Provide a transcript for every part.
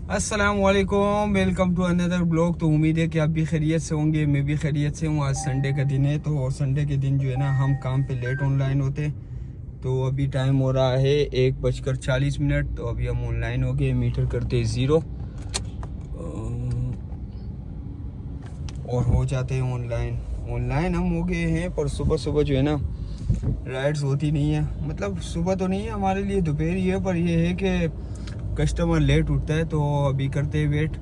अस्सलाम वालेकुम, welcome to another blog. तो उम्मीद है कि आप भी खैरियत से होंगे, मैं भी खैरियत से हूँ। आज संडे का दिन है, तो संडे के दिन जो है ना हम काम पे लेट ऑनलाइन होते। तो अभी टाइम हो रहा है 1:40। तो अभी हम ऑनलाइन हो गए, मीटर करते 0 और हो जाते हैं ऑनलाइन हम हो गए हैं। पर सुबह सुबह जो है ना राइड्स होती नहीं है, मतलब सुबह तो नहीं है हमारे लिए, दोपहर ही है। पर ये है कि कस्टमर लेट उठता है, तो अभी करते हैं वेट।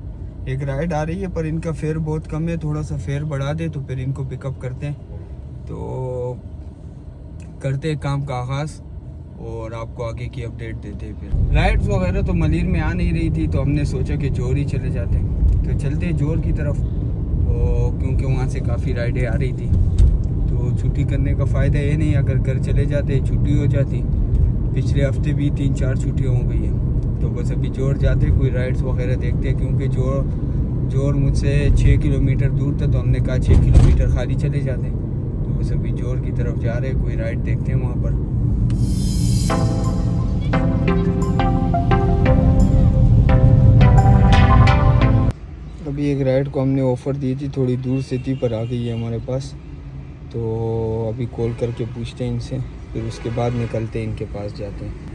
एक राइड आ रही है पर इनका फेयर बहुत कम है, थोड़ा सा फेयर बढ़ा दे तो फिर इनको पिकअप करते हैं। तो करते हैं काम का आगाज़ और आपको आगे की अपडेट देते हैं। फिर राइड्स वगैरह तो मलिर में आ नहीं रही थी, तो हमने सोचा कि जोर ही चले जाते हैं। तो चलते हैं जोर की तरफ, क्योंकि वहाँ से काफ़ी राइडें आ रही थी। तो छुट्टी करने का फ़ायदा ये नहीं, अगर घर चले जाते छुट्टी हो जाती। पिछले हफ्ते भी 3-4 छुट्टियाँ हो गई हैं। तो बस अभी जोर जाते कोई राइड्स वगैरह देखते हैं, क्योंकि जोर मुझसे 6 किलोमीटर दूर था। तो हमने कहा 6 किलोमीटर खाली चले जाते। तो बस अभी जोर की तरफ जा रहे हैं, कोई राइड देखते हैं वहाँ पर। अभी एक राइड को हमने ऑफ़र दी थी, थोड़ी दूर से थी पर आ गई है हमारे पास। तो अभी कॉल करके पूछते हैं इनसे, फिर उसके बाद निकलते हैं, इनके पास जाते हैं।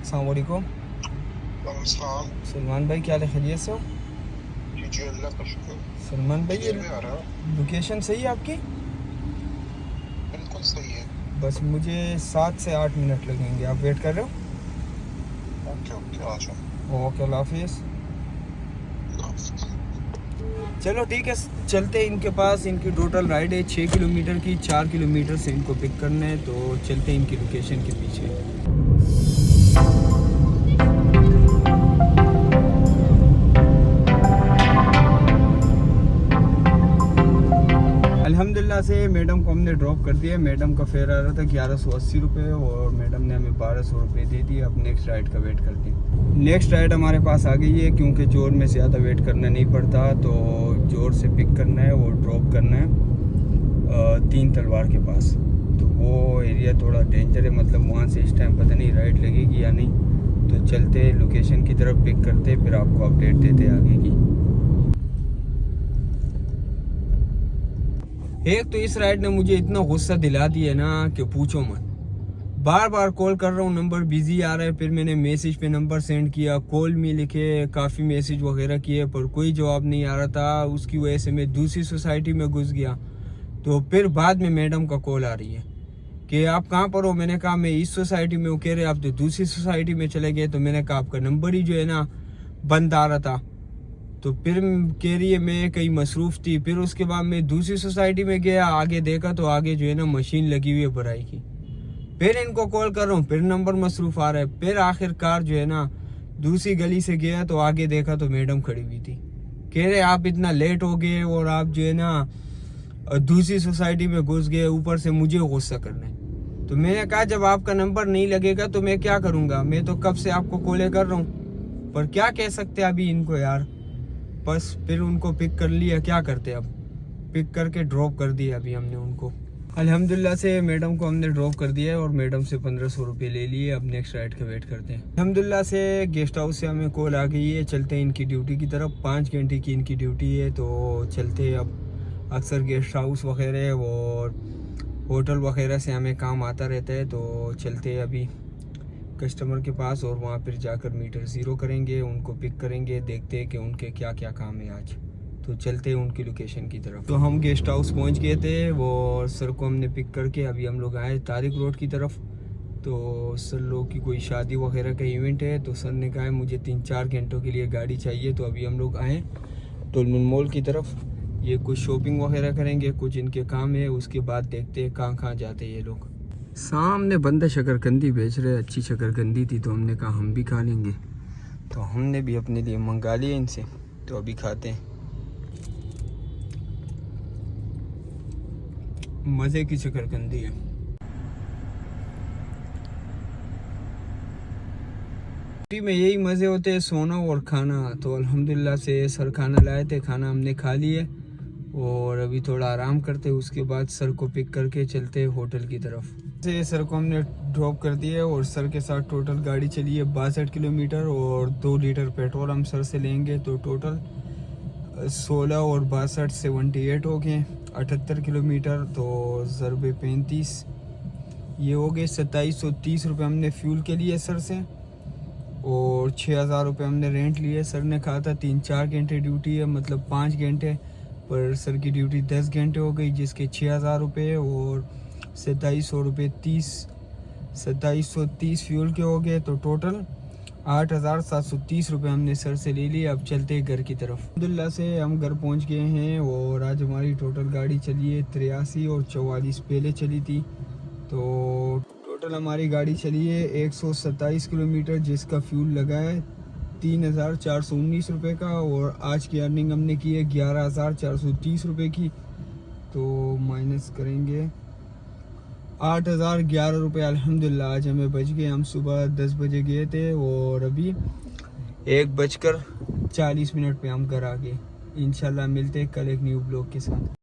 अस्सलाम वालेकुम। सलमान भाई, क्या हाल है, खैरियत से हो? जी अल्लाह का शुक्र। सलमान भाई, ये आ रहा लोकेशन सही है आपकी? बिल्कुल सही है। बस मुझे 7 से 8 मिनट लगेंगे, आप वेट कर रहे हो? ओके ओके आ जाओ। ओके, अल्लाह हाफिज़। चलो ठीक है, चलते हैं इनके पास। इनकी टोटल राइड है 6 किलोमीटर की, 4 किलोमीटर से इनको पिक करना है। तो चलते हैं इनकी लोकेशन के पीछे। अल्हम्दुलिल्लाह से मैडम को हमने ड्रॉप कर दिया। मैडम का फेयर आ रहा था 1180 रुपये और मैडम ने हमें 1200 रुपये दे दिए। अब नेक्स्ट राइड का वेट करते हैं। नेक्स्ट राइड हमारे पास आ गई है, क्योंकि जोर में ज़्यादा वेट करना नहीं पड़ता। तो जोर से पिक करना है और ड्रॉप करना है 3 तलवार के पास। तो वो एरिया थोड़ा डेंजर है, मतलब वहाँ से इस टाइम पता नहीं राइड लगेगी या नहीं। तो चलते लोकेशन की तरफ पिक करते, फिर आपको अपडेट देते आगे की। एक तो इस राइड ने मुझे इतना गुस्सा दिला दिया ना कि पूछो मत। बार बार कॉल कर रहा हूँ, नंबर बिजी आ रहा है। फिर मैंने मैसेज पे नंबर सेंड किया, कॉल में लिखे, काफ़ी मैसेज वगैरह किए, पर कोई जवाब नहीं आ रहा था। उसकी वजह से मैं दूसरी सोसाइटी में घुस गया। तो फिर बाद में मैडम का कॉल आ रही है कि आप कहाँ पर हो। मैंने कहा मैं इस सोसाइटी में हूँ। कह रहे आप तो दूसरी सोसाइटी में चले गए। तो मैंने कहा आपका नंबर ही जो है ना बंद आ रहा था। तो फिर कह रही है मैं कहीं मसरूफ़ थी। फिर उसके बाद मैं दूसरी सोसाइटी में गया, आगे देखा तो आगे जो है ना मशीन लगी हुई है भराई की। फिर इनको कॉल कर रहा हूँ, फिर नंबर मसरूफ़ आ रहा है। फिर आखिरकार जो है ना दूसरी गली से गया, तो आगे देखा तो मैडम खड़ी हुई थी। कह रहे आप इतना लेट हो गए और आप जो है ना दूसरी सोसाइटी में घुस गए, ऊपर से मुझे गुस्सा करने। तो मैंने कहा जब आपका नंबर नहीं लगेगा तो मैं क्या करूँगा, मैं तो कब से आपको कॉलें कर रहा हूँ। पर क्या कह सकते अभी इनको यार। बस फिर उनको पिक कर लिया, क्या करते अब, पिक करके ड्रॉप कर दिया अभी हमने उनको। अल्हम्दुलिल्लाह से मैडम को हमने ड्रॉप कर दिया है और मैडम से 1500 रुपये ले लिए। अब नेक्स्ट राइड का वेट करते हैं। अल्हम्दुलिल्लाह से गेस्ट हाउस से हमें कॉल आ गई है, चलते हैं इनकी ड्यूटी की तरफ। 5 घंटे की इनकी ड्यूटी है, तो चलते हैं। अब अक्सर गेस्ट हाउस वगैरह और होटल वगैरह से हमें काम आता रहता है। तो चलते हैं अभी कस्टमर के पास और वहाँ पर जाकर मीटर 0 करेंगे, उनको पिक करेंगे, देखते हैं कि उनके क्या क्या काम है आज। तो चलते हैं उनकी लोकेशन की तरफ। तो हम गेस्ट हाउस पहुँच गए थे, वो सर को हमने पिक करके अभी हम लोग आए तारिक रोड की तरफ। तो सर लोग की कोई शादी वगैरह का इवेंट है, तो सर ने कहा है मुझे 3-4 घंटों के लिए गाड़ी चाहिए। तो अभी हम लोग आए टोलमन मॉल की तरफ। ये कुछ शॉपिंग वगैरह करेंगे, कुछ इनके काम है, उसके बाद देखते हैं कहाँ कहाँ जाते हैं ये लोग। सामने बंदा शकरकंदी बेच रहे, अच्छी शकरकंदी थी, तो हमने कहा हम भी खा लेंगे। तो हमने भी अपने लिए मंगा लिया इनसे, तो अभी खाते हैं। मज़े की शकरकंदी है। छुट्टी में यही मज़े होते हैं, सोना और खाना। तो अल्हम्दुलिल्लाह से सर खाना लाए थे, खाना हमने खा लिए और अभी थोड़ा आराम करते, उसके बाद सर को पिक करके चलते होटल की तरफ से। सर को हमने ड्रॉप कर दिया और सर के साथ टोटल गाड़ी चली है 62 किलोमीटर और 2 लीटर पेट्रोल हम सर से लेंगे, तो टोटल 16 और 62 78 हो गए, 78 किलोमीटर, तो ज़रबे 35 ये हो गए 2730 रुपये हमने फ्यूल के लिए सर से, और 6000 रुपये हमने रेंट लिए। सर ने कहा था 3-4 घंटे ड्यूटी है, मतलब 5 घंटे, पर सर की ड्यूटी 10 घंटे हो गई, जिसके 6000 रुपये और 2730 फ्यूल के हो गए, तो टोटल 8730 रुपये हमने सर से ले लिए। अब चलते हैं घर की तरफ। अल्हम्दुलिल्लाह से हम घर पहुंच गए हैं और आज हमारी टोटल गाड़ी चली है 83 और 44 पहले चली थी, तो टोटल हमारी गाड़ी चली है 127 किलोमीटर, जिसका फ्यूल लगा है 3419 रुपये का, और आज की अर्निंग हमने की है 11430 रुपये की, तो माइनस करेंगे 8011 रुपये अल्हम्दुलिल्लाह आज हमें बच गए। हम सुबह 10 बजे गए थे और अभी 1:40 पे हम घर आ गए। इंशाल्लाह मिलते हैं कल एक न्यू ब्लॉग के साथ।